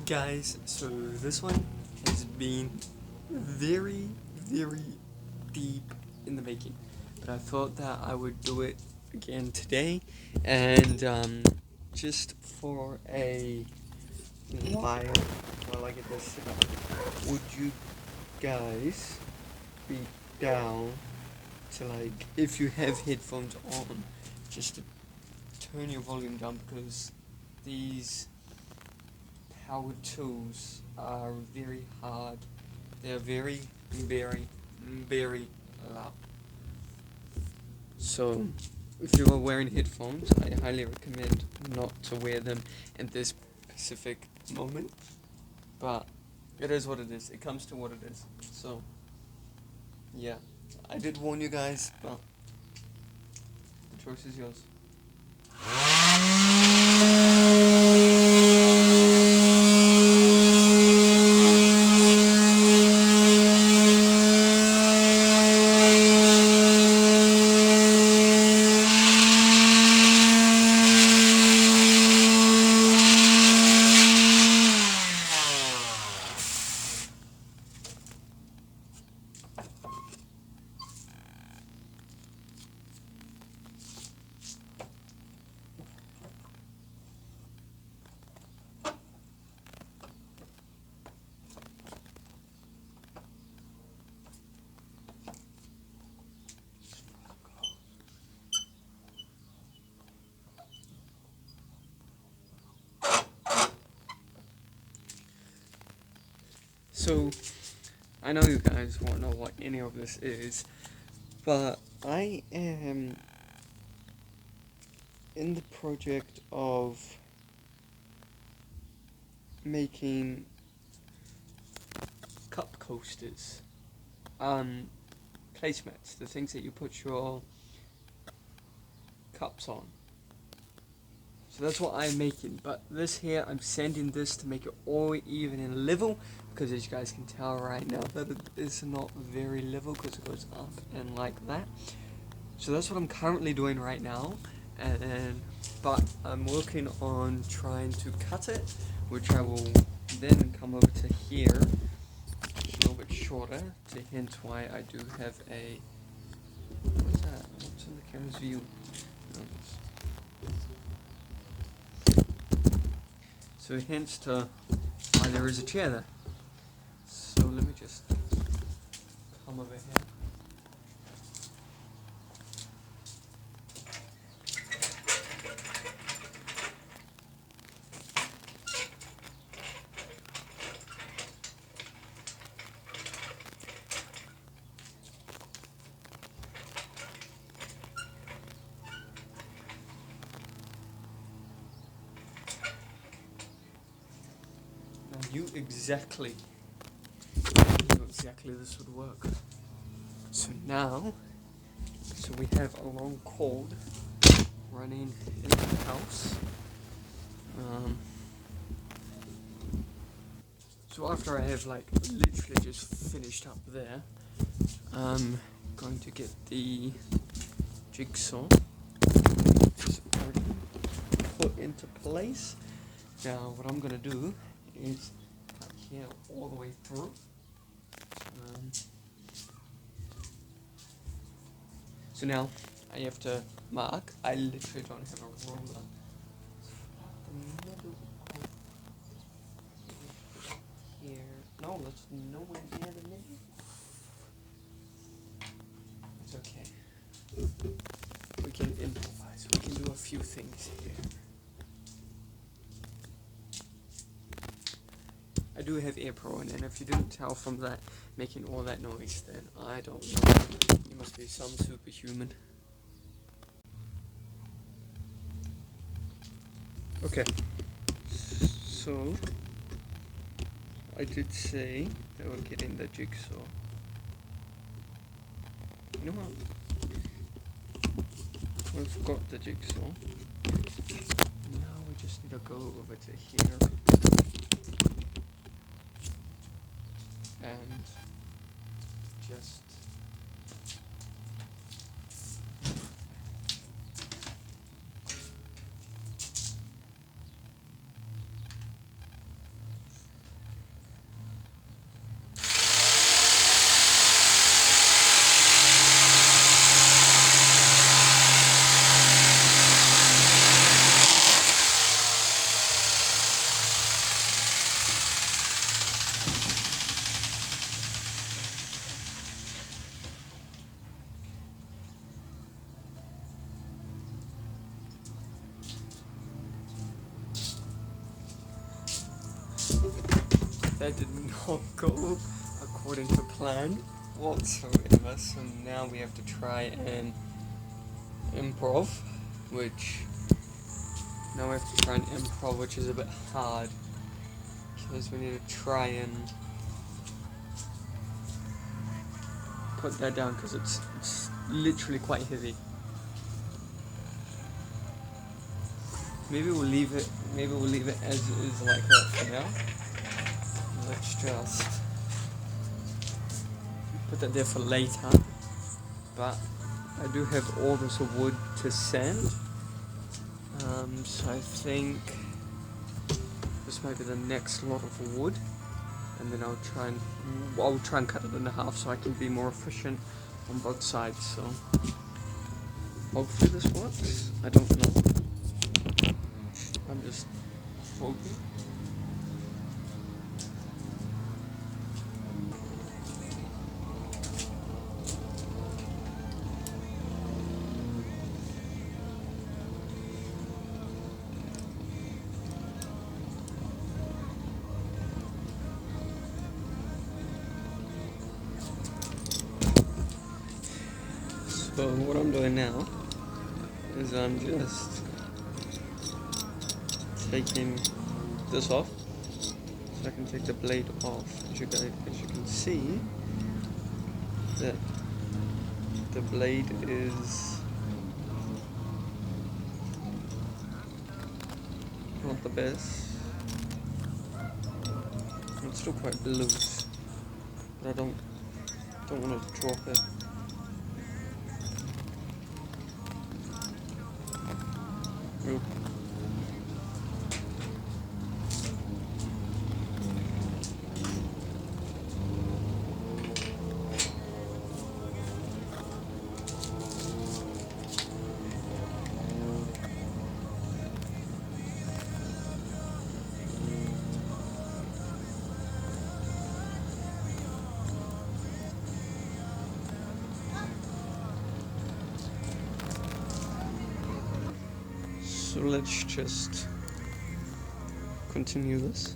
Guys, so this one has been very, very deep in the making, but I thought that I would do it again today, and just for a while I get this set up, would you guys be down to, like, if you have headphones on, just to turn your volume down, because these power tools are very hard. They're very, very, very loud. So, if you are wearing headphones, I highly recommend not to wear them at this specific moment. But it is what it is. It comes to what it is. So, yeah. I did warn you guys, but the choice is yours. So, I know you guys won't know what any of this is, but I am in the project of making cup coasters, placemats, the things that you put your cups on. So that's what I'm making, but this here, I'm sanding this to make it all even and level, because as you guys can tell right now that it is not very level because it goes up and like that. So that's what I'm currently doing right now, but I'm working on trying to cut it, which I will then come over to here, a little bit shorter, to hint why I do have a, what's that, what's in the camera's view? So hence to why there is a chair there. So let me just come over here. Now you exactly this would work. So now, we have a long cord running into the house. So after I have literally just finished up there, I'm going to get the jigsaw just already put into place. Now what I'm gonna do is cut here all the way through. So now I have to mark. I literally don't have a ruler. The middle of here. No, that's nowhere near the middle. It's okay. We can improvise. We can do a few things here. I do have Air Pro in, and if you didn't tell from that making all that noise, then I don't know. You must be some superhuman. Okay. So I did say that we're getting the jigsaw. You know what? We've got the jigsaw. Now we just need to go over to here. And just That did not go according to plan whatsoever, so now we have to try and improv, which is a bit hard, because we need to try and put that down, because it's literally quite heavy. Maybe we'll leave it as it is like that for now. Let's just put that there for later. But I do have all this wood to sand. So I think this might be the next lot of wood, and then I'll try and cut it in half so I can be more efficient on both sides. So hopefully this works. I don't know. I'm just hoping. So what I'm doing now is I'm just taking this off so I can take the blade off. As you can see, that the blade is not the best. It's still quite loose, but I don't want to drop it. Oop. So let's just continue this.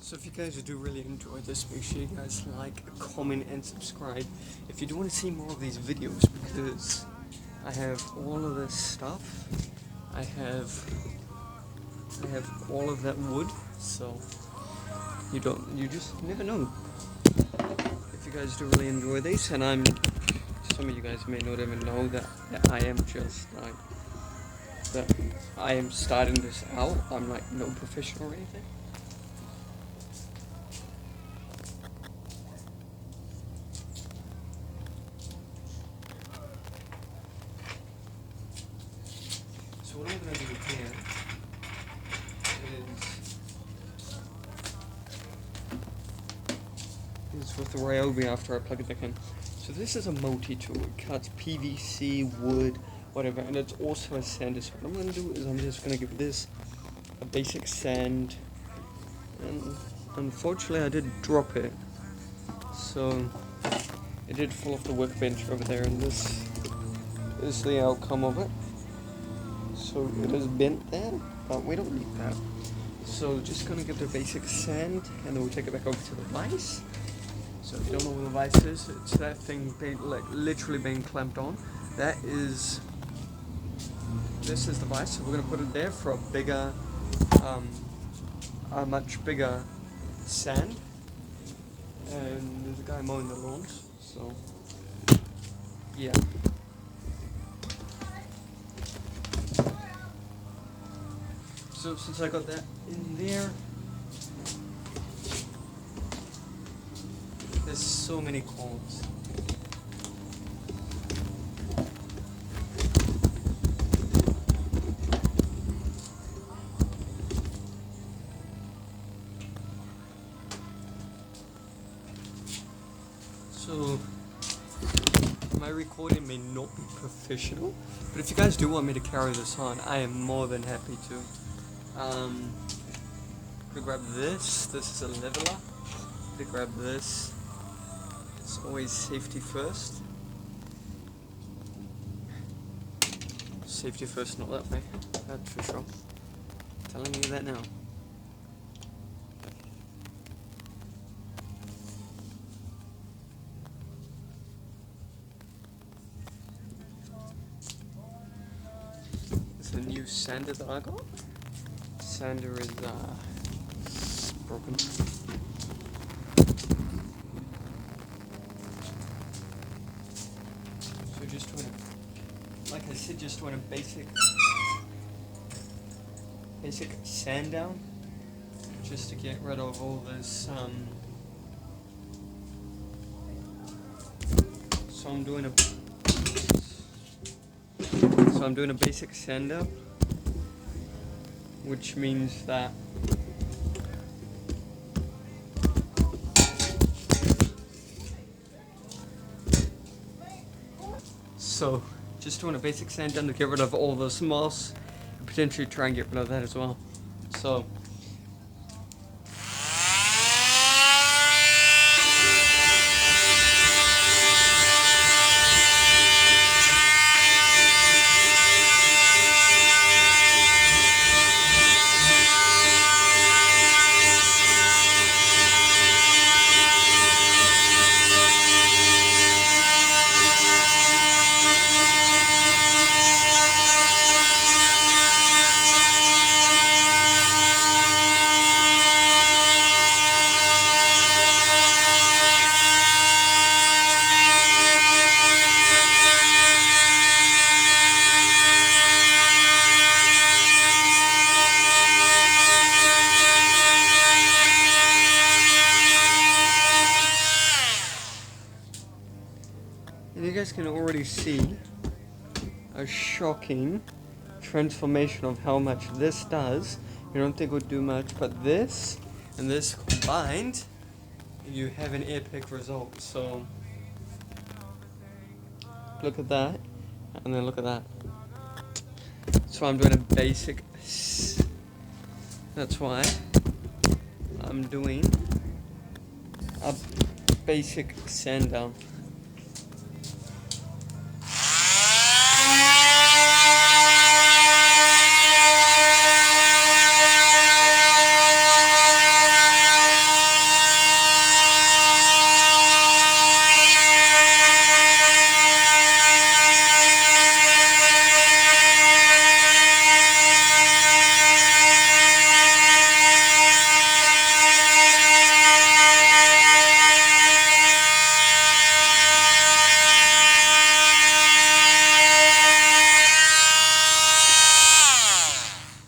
So if you guys do really enjoy this, make sure you guys like, comment, and subscribe if you do want to see more of these videos, because I have all of this stuff. I have all of that wood, so you just never know. If you guys do really enjoy these, and some of you guys may not even know that I am just like, that I am starting this out. I'm like no professional or anything. So what I'm going to do here is with the Ryobi after I plug it back in. So this is a multi-tool. It cuts PVC, wood, whatever, and it's also a sander. So what I'm going to do is I'm just going to give this a basic sand, and unfortunately I did drop it, so it did fall off the workbench over there, and this is the outcome of it. So it is bent there, but we don't need that. So just gonna give it a basic sand, and then we'll take it back over to the vise. So if you don't know what the vise is, it's that thing literally being clamped on. This is the vise, so we're gonna put it there for a much bigger sand. And there's a guy mowing the lawns, so yeah. So since I got that in there, there's so many columns. So my request recording may not be professional, but if you guys do want me to carry this on, I am more than happy to. I'm gonna grab this. This is a leveler. I'm gonna grab this. It's always safety first. Safety first, not that way. That's for sure. Telling you that now. It's a new sander that I got. Sander is broken. So just doing a, like I said, just doing a basic sand down, just to get rid of all this. So I'm doing a basic sand down, which means that just doing a basic sand down to get rid of all this moss, and potentially try and get rid of that as well. So and you guys can already see a shocking transformation of how much this does. You don't think it would do much, but this and this combined, you have an epic result. So look at that, and then look at that. So I'm doing a basic. That's why I'm doing a basic sand down.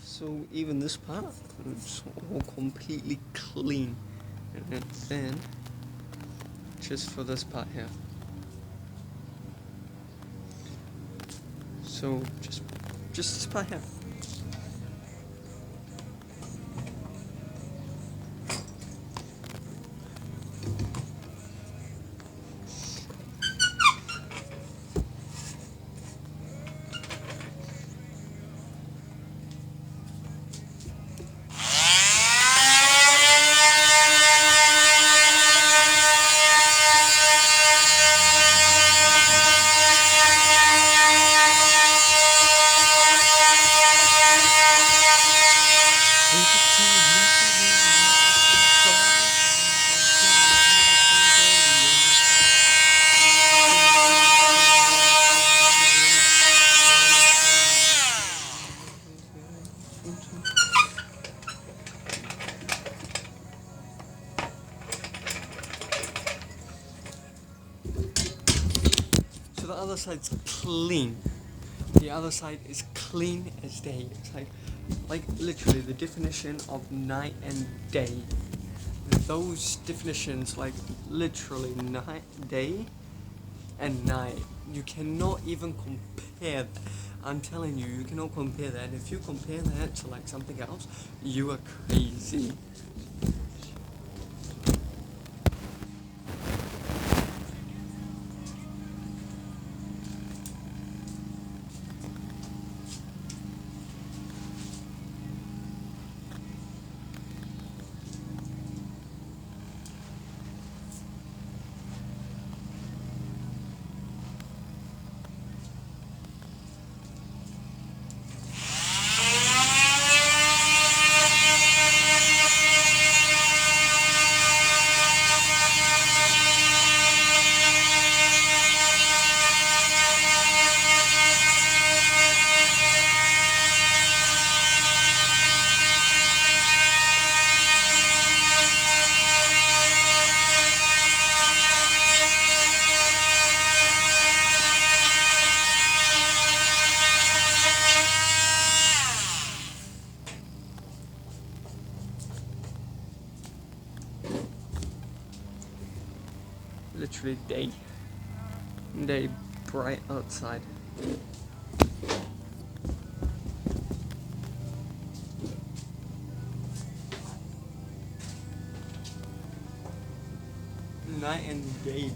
So even this part, it's all completely clean. And then, just for this part here. So just this part here. So the other side's clean. The other side is clean as day. It's like literally the definition of night and day. Those definitions, like literally night, day, and night. You cannot even compare that. I'm telling you, you cannot compare that. And if you compare that to like something else, you are crazy. literally day bright outside. Night and day.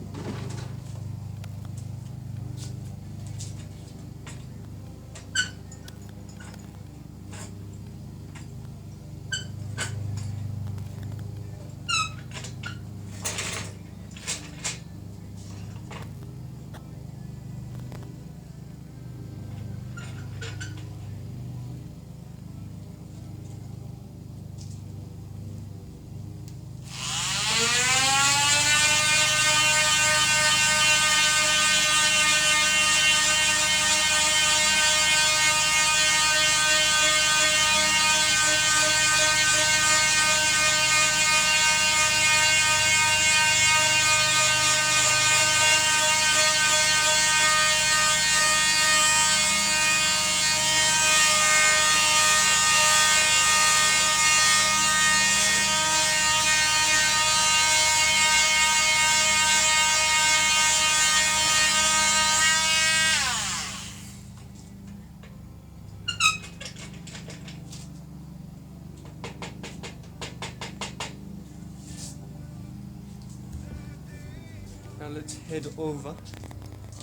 Now let's head over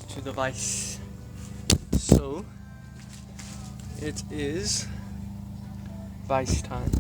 to the vice. So it is vice time.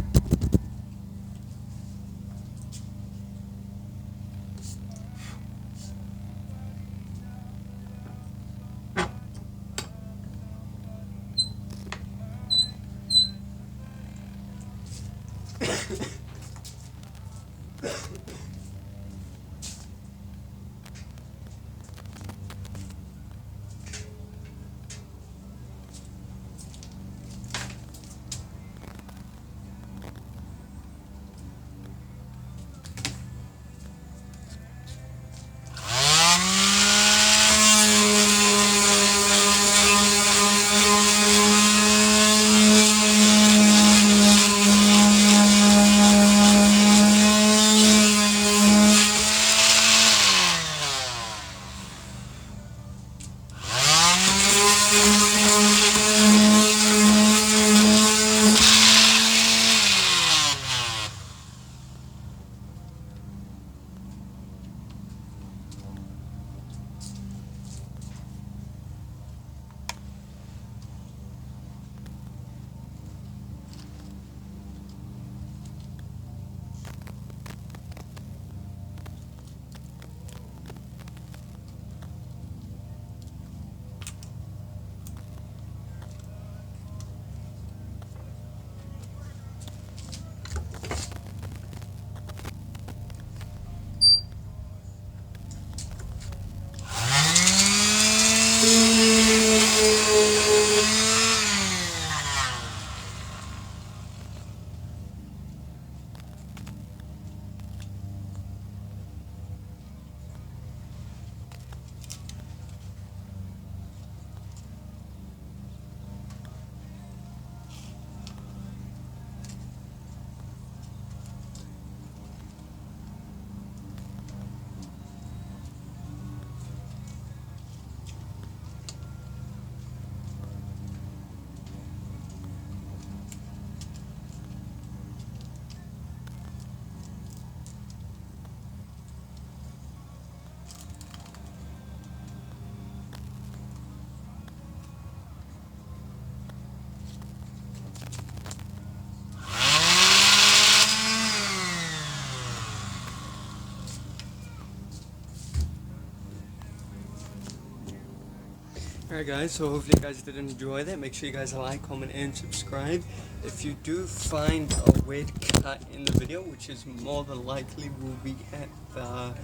Alright guys, so hopefully you guys did enjoy that. Make sure you guys like, comment, and subscribe. If you do find a weird cut in the video, which is more than likely will be at the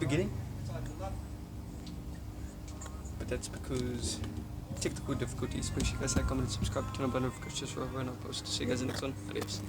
beginning, but that's because technical difficulties. Make sure you guys like, comment, and subscribe, turn on notifications for when I post. See you guys in the next one. Adios.